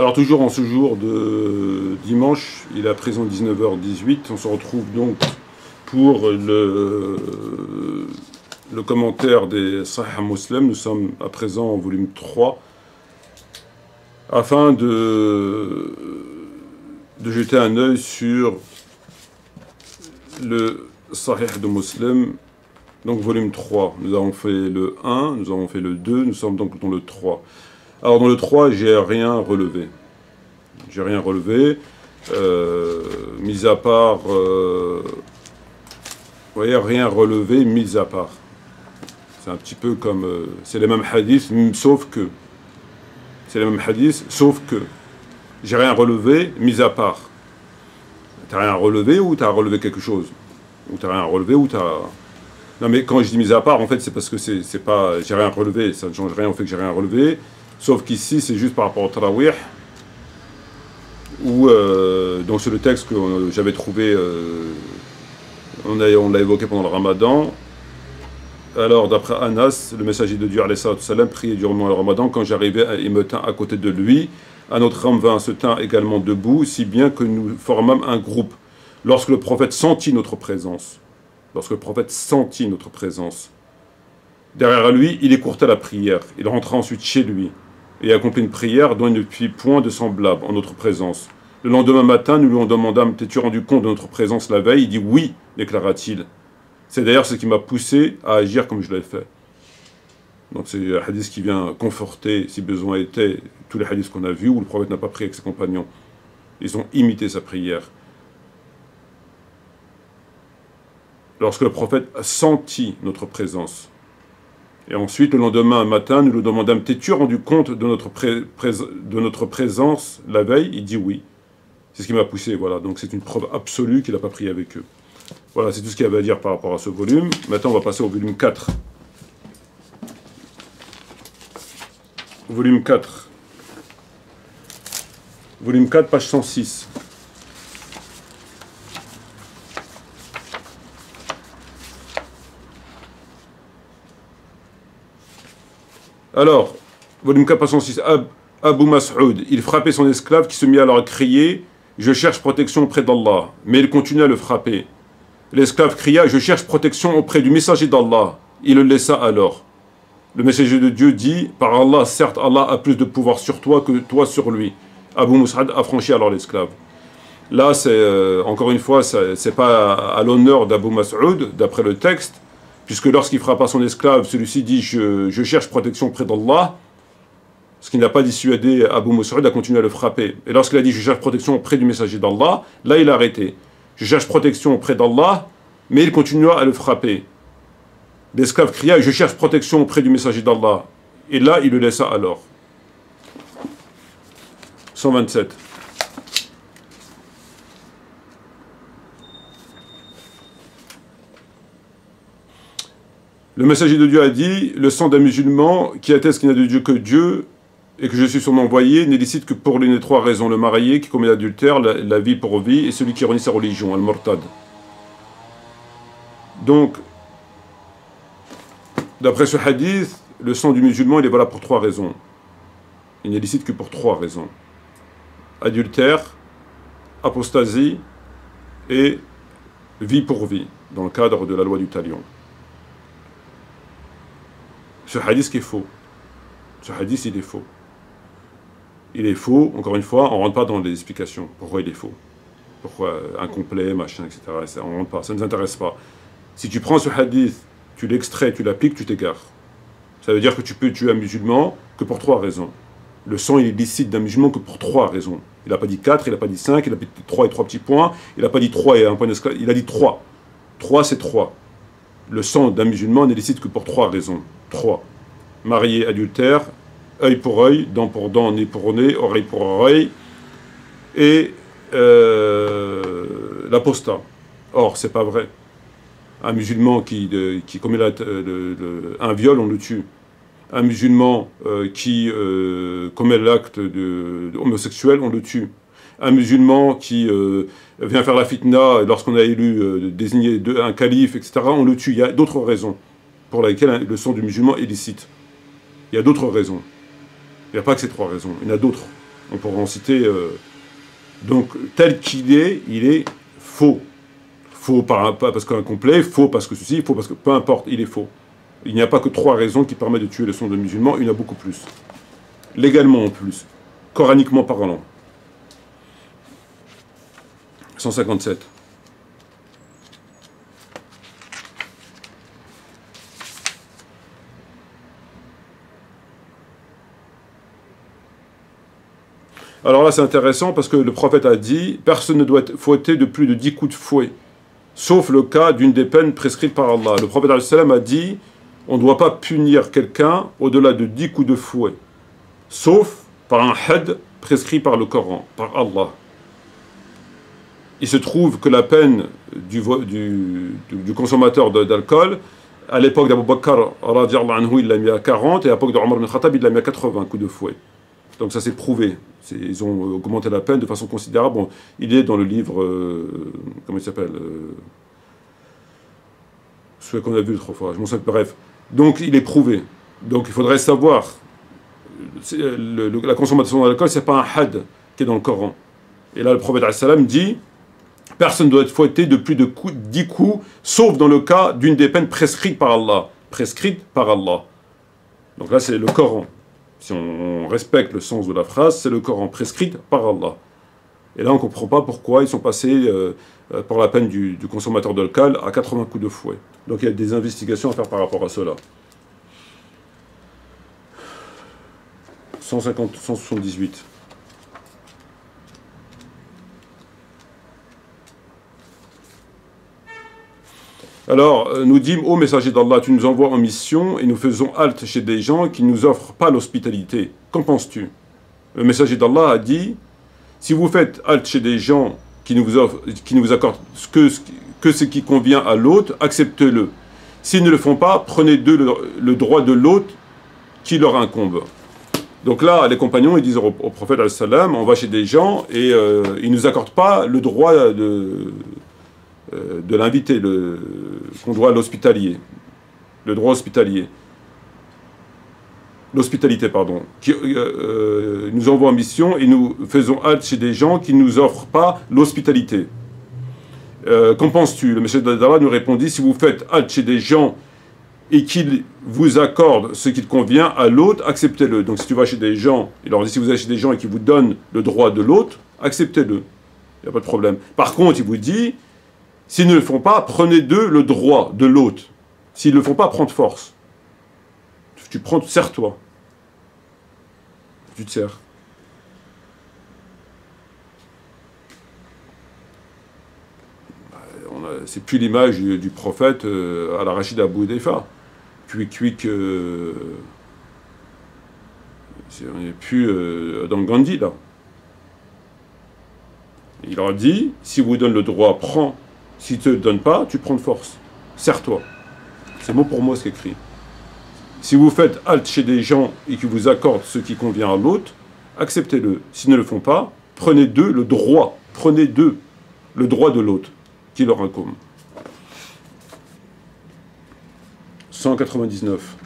Alors toujours en ce jour de dimanche, il est à présent 19h18, on se retrouve donc pour le commentaire des Sahih Muslim. Nous sommes à présent en volume 3, afin de jeter un œil sur le Sahih de Muslim, donc volume 3. Nous avons fait le 1, nous avons fait le 2, nous sommes donc dans le 3. Alors dans le 3, j'ai rien relevé. J'ai rien relevé, mis à part... vous voyez, rien relevé, mis à part. C'est un petit peu comme... c'est les mêmes hadiths, sauf que... C'est les mêmes hadiths, sauf que... J'ai rien relevé, mis à part. T'as rien relevé ou t'as relevé quelque chose? Ou t'as rien relevé ou t'as... Non mais quand je dis mis à part, en fait, c'est parce que c'est pas... J'ai rien relevé, ça ne change rien au fait que j'ai rien relevé. Sauf qu'ici, c'est juste par rapport au tarawih, où, donc c'est le texte que j'avais trouvé, on l'a évoqué pendant le ramadan. Alors, d'après Anas, le messager de Dieu, alayhi salam, priait durant le ramadan. Quand j'arrivais, il me tint à côté de lui. Un autre homme vint se tint également debout, si bien que nous formâmes un groupe. Lorsque le prophète sentit notre présence, derrière lui, il écourta la prière. Il rentra ensuite chez lui et accomplit une prière dont il ne fit point de semblable en notre présence. Le lendemain matin, nous lui en demandâmes « T'es-tu rendu compte de notre présence la veille ?» Il dit « Oui », déclara-t-il. C'est d'ailleurs ce qui m'a poussé à agir comme je l'ai fait. Donc c'est un hadith qui vient conforter, si besoin était, tous les hadiths qu'on a vus où le prophète n'a pas prié avec ses compagnons. Ils ont imité sa prière. Lorsque le prophète a senti notre présence, et ensuite, le lendemain matin, nous lui demandâmes « T'es-tu rendu compte de notre présence la veille ?» Il dit « Oui ». C'est ce qui m'a poussé, voilà. Donc c'est une preuve absolue qu'il n'a pas prié avec eux. Voilà, c'est tout ce qu'il y avait à dire par rapport à ce volume. Maintenant, on va passer au volume 4. Volume 4. Volume 4, page 106. Alors, volume 4, page 106, Abu Mas'ud, il frappait son esclave qui se mit alors à crier « Je cherche protection auprès d'Allah ». Mais il continua à le frapper. L'esclave cria « Je cherche protection auprès du messager d'Allah ». Il le laissa alors. Le messager de Dieu dit « Par Allah, certes, Allah a plus de pouvoir sur toi que toi sur lui ». Abu Mas'ud affranchit alors l'esclave. Là, c'est encore une fois, c'est pas à l'honneur d'Abu Mas'ud, d'après le texte, puisque lorsqu'il frappa son esclave, celui-ci dit « Je cherche protection auprès d'Allah », ce qui n'a pas dissuadé Abu Mas'ud à continuer à le frapper. Et lorsqu'il a dit « Je cherche protection auprès du messager d'Allah », là il a arrêté. « Je cherche protection auprès d'Allah », mais il continua à le frapper. L'esclave cria « Je cherche protection auprès du messager d'Allah ». Et là, il le laissa alors. 127. Le messager de Dieu a dit « Le sang d'un musulman qui atteste qu'il n'y a de Dieu que Dieu et que je suis son envoyé n'est licite que pour l'une des trois raisons. Le marié qui commet l'adultère, la vie pour vie, et celui qui renie sa religion, al-murtad. » Donc, d'après ce hadith, le sang du musulman, il est valable pour trois raisons. Il n'est licite que pour trois raisons. Adultère, apostasie et vie pour vie, dans le cadre de la loi du talion. Ce hadith qui est faux. Ce hadith, il est faux. Il est faux, encore une fois, on ne rentre pas dans les explications. Pourquoi il est faux? Pourquoi incomplet, machin, etc. Ça, on rentre pas, ça ne nous intéresse pas. Si tu prends ce hadith, tu l'extrais, tu l'appliques, tu t'égares. Ça veut dire que tu peux tuer un musulman que pour trois raisons. Le sang, il est licite d'un musulman que pour trois raisons. Il n'a pas dit 4, il n'a pas dit 5, il n'a pas dit 3 et 3 petits points, il n'a pas dit 3 et un point d'esclave, il a dit 3. 3, c'est 3. Le sang d'un musulman n'est licite que pour trois raisons. 3. Marié, adultère, œil pour œil, dent pour dent, nez pour nez, oreille pour oreille, et l'apostat. Or, c'est pas vrai. Un musulman qui commet un viol, on le tue. Un musulman qui commet l'acte homosexuel, on le tue. Un musulman qui vient faire la fitna lorsqu'on a désigné un calife, etc., on le tue. Il y a d'autres raisons pour lesquelles le sang du musulman est licite. Il y a d'autres raisons. Il n'y a pas que ces trois raisons, il y en a d'autres. On pourrait en citer... donc, tel qu'il est, il est faux. Faux pas parce qu'incomplet, faux parce que ceci, faux parce que... Peu importe, il est faux. Il n'y a pas que 3 raisons qui permettent de tuer le sang de musulman, il y en a beaucoup plus. Légalement en plus. Coraniquement parlant. 157. Alors là, c'est intéressant parce que le prophète a dit « Personne ne doit être fouetté de plus de 10 coups de fouet, sauf le cas d'une des peines prescrites par Allah. » Le prophète a dit « On ne doit pas punir quelqu'un au-delà de 10 coups de fouet, sauf par un had prescrit par le Coran, par Allah. » Il se trouve que la peine du consommateur d'alcool, à l'époque d'Abu Bakr, il l'a mis à 40, et à l'époque d'Omar ibn Khattab, il l'a mis à 80 coups de fouet. Donc ça s'est prouvé. Ils ont augmenté la peine de façon considérable. Bon, il est dans le livre, comment il s'appelle celui qu'on a vu l'autre fois. Je m'en souviens, bref. Donc il est prouvé. Donc il faudrait savoir, la consommation d'alcool, c'est pas un had qui est dans le Coran. Et là, le prophète dit, personne ne doit être fouetté de plus de 10 coups, sauf dans le cas d'une des peines prescrites par Allah. Prescrites par Allah. Donc là, c'est le Coran. Si on respecte le sens de la phrase, c'est le Coran, prescrite par Allah. Et là, on ne comprend pas pourquoi ils sont passés par la peine du consommateur d'alcool à 80 coups de fouet. Donc il y a des investigations à faire par rapport à cela. 178. Alors, nous dîmes, ô messager d'Allah, tu nous envoies en mission et nous faisons halte chez des gens qui ne nous offrent pas l'hospitalité. Qu'en penses-tu? Le messager d'Allah a dit, si vous faites halte chez des gens qui ne vous accordent que ce qui convient à l'autre, acceptez-le. S'ils ne le font pas, prenez d'eux le droit de l'autre qui leur incombe. Donc là, les compagnons, ils disent au prophète, on va chez des gens et ils ne nous accordent pas le droit de l'inviter, qu'on doit à l'hospitalier, le droit hospitalier, l'hospitalité, pardon, qui nous envoie en mission et nous faisons halte chez des gens qui ne nous offrent pas l'hospitalité. Qu'en penses-tu? Le messager d'Allah nous répondit, si vous faites halte chez des gens et qu'ils vous accordent ce qui convient à l'autre, acceptez-le. Donc si tu vas chez des gens, il leur dit, si vous allez chez des gens et qu'ils vous donnent le droit de l'autre, acceptez-le. Il n'y a pas de problème. Par contre, il vous dit, s'ils ne le font pas, prenez d'eux le droit de l'autre. S'ils ne le font pas, prends de force. Tu prends, serre-toi. Tu te serres. C'est plus l'image du prophète à l'arachide d'Abou Hudayfa. Cuic, on n'est plus dans Gandhi, là. Il leur dit, si vous donne le droit, prends. Si tu ne te le donnes pas, tu prends de force. Serre-toi. C'est mot pour mot ce qu'écrit. Si vous faites halte chez des gens et qu'ils vous accordent ce qui convient à l'autre, acceptez-le. S'ils ne le font pas, prenez d'eux le droit. Prenez d'eux le droit de l'autre qui leur incombe. 199.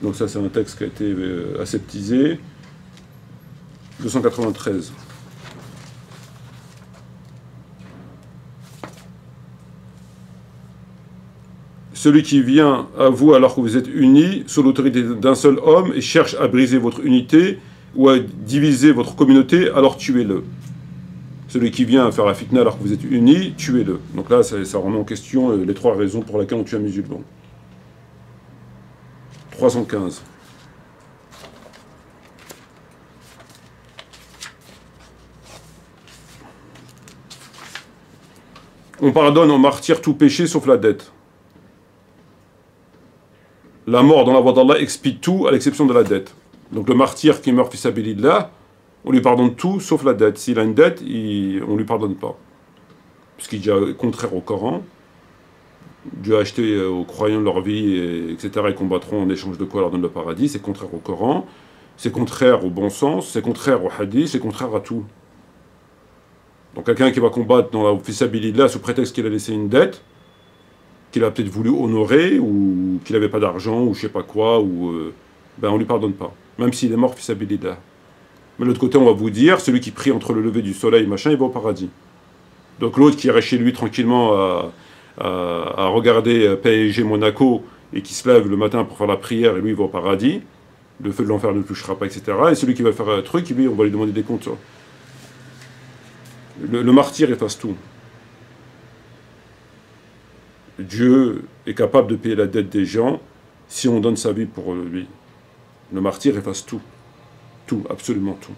Donc ça, c'est un texte qui a été aseptisé. 293. Celui qui vient à vous alors que vous êtes unis sous l'autorité d'un seul homme et cherche à briser votre unité ou à diviser votre communauté, alors tuez-le. Celui qui vient faire la fitna alors que vous êtes unis, tuez-le. Donc là, ça remet en question les 3 raisons pour lesquelles on tue un musulman. 315. On pardonne aux martyrs tout péché sauf la dette. La mort dans la voie d'Allah expie tout à l'exception de la dette. Donc le martyr qui meurt fi sabilillah, on lui pardonne tout sauf la dette. S'il a une dette, on ne lui pardonne pas. Puisqu'il est déjà contraire au Coran. Dieu a acheté aux croyants leur vie, etc. Ils combattront en échange de quoi leur donne le paradis. C'est contraire au Coran, c'est contraire au bon sens, c'est contraire au hadith, c'est contraire à tout. Donc quelqu'un qui va combattre dans la fi sabilillah sous prétexte qu'il a laissé une dette, qu'il a peut-être voulu honorer, ou qu'il n'avait pas d'argent, ou je sais pas quoi, ou ben on lui pardonne pas. Même s'il est mort, fils sabilillah. Mais de l'autre côté, on va vous dire, celui qui prie entre le lever du soleil, machin, il va au paradis. Donc l'autre qui irait chez lui tranquillement à regarder PSG Monaco, et qui se lève le matin pour faire la prière, et lui il va au paradis, le feu de l'enfer ne le touchera pas, etc. Et celui qui va faire un truc, lui, on va lui demander des comptes. Le martyr efface tout. Dieu est capable de payer la dette des gens si on donne sa vie pour lui. Le martyr efface tout. Tout, absolument tout.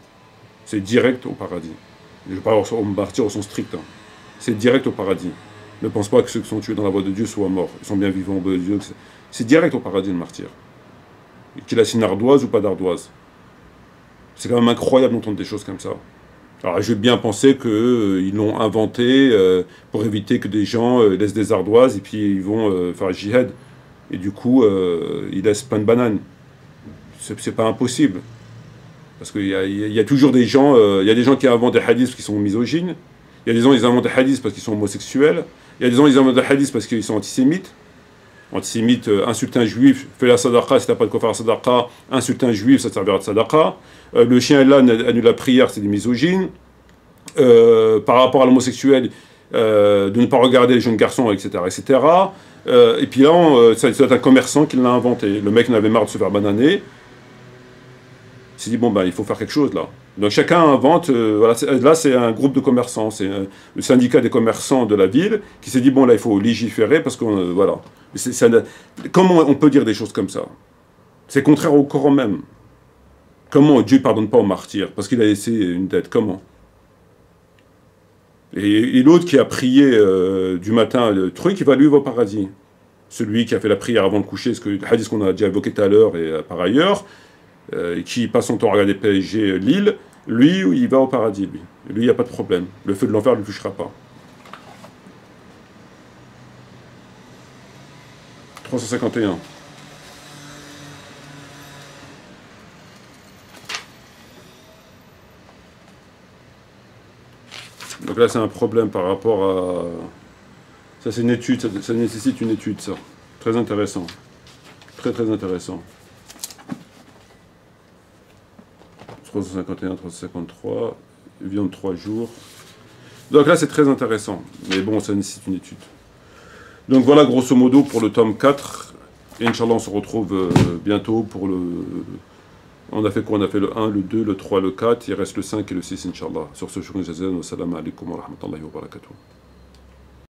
C'est direct au paradis. Je parle au martyr au sens strict. Hein. C'est direct au paradis. Ne pense pas que ceux qui sont tués dans la voie de Dieu soient morts. Ils sont bien vivants au voie de Dieu. C'est direct au paradis, le martyr. Qu'il a signé ardoise ou pas d'ardoise. C'est quand même incroyable d'entendre des choses comme ça. Alors je vais bien penser qu'ils l'ont inventé pour éviter que des gens laissent des ardoises et puis ils vont faire jihad. Et du coup, ils laissent plein de bananes. C'est pas impossible. Parce qu'il y a toujours des gens, il y a des gens qui inventent des hadiths qui sont misogynes. Il y a des gens qui inventent des hadiths parce qu'ils sont homosexuels. Il y a des gens qui inventent des hadiths parce qu'ils sont antisémites. Antisémite, insulter un juif, fais la sadaqa, si t'as pas de quoi faire la sadaqa, insulter un juif, ça te servira de sadaqa. Le chien là annule la prière, c'est des misogynes. Par rapport à l'homosexuel, de ne pas regarder les jeunes garçons, etc. etc. Et puis là, c'est un commerçant qui l'a inventé. Le mec en avait marre de se faire bananer. Il s'est dit, bon, ben, il faut faire quelque chose là. Donc chacun invente, voilà, là c'est un groupe de commerçants, c'est le syndicat des commerçants de la ville qui s'est dit, bon là il faut légiférer parce que, voilà. Comment on peut dire des choses comme ça? C'est contraire au Coran même. Comment Dieu ne pardonne pas aux martyrs? Parce qu'il a laissé une dette, comment? Et l'autre qui a prié du matin le truc, il va lui au paradis. Celui qui a fait la prière avant de coucher, ce que le hadith qu'on a déjà évoqué tout à l'heure et par ailleurs, qui passe son temps à regarder PSG Lille, lui, il va au paradis, lui. Lui, il n'y a pas de problème. Le feu de l'enfer ne le touchera pas. 351. Donc là, c'est un problème par rapport à... Ça, c'est une étude, ça nécessite une étude, ça. Très intéressant. Très, très intéressant. 351, 353, viande 3 jours. Donc là, c'est très intéressant. Mais bon, ça nécessite une étude. Donc voilà, grosso modo, pour le tome 4. Et Inch'Allah, on se retrouve bientôt pour le... On a fait quoi? On a fait le 1, le 2, le 3, le 4. Il reste le 5 et le 6, Inch'Allah. Sur ce, je vous remercie. Wassalamu alaikum wa rahmatullahi wa barakatuh.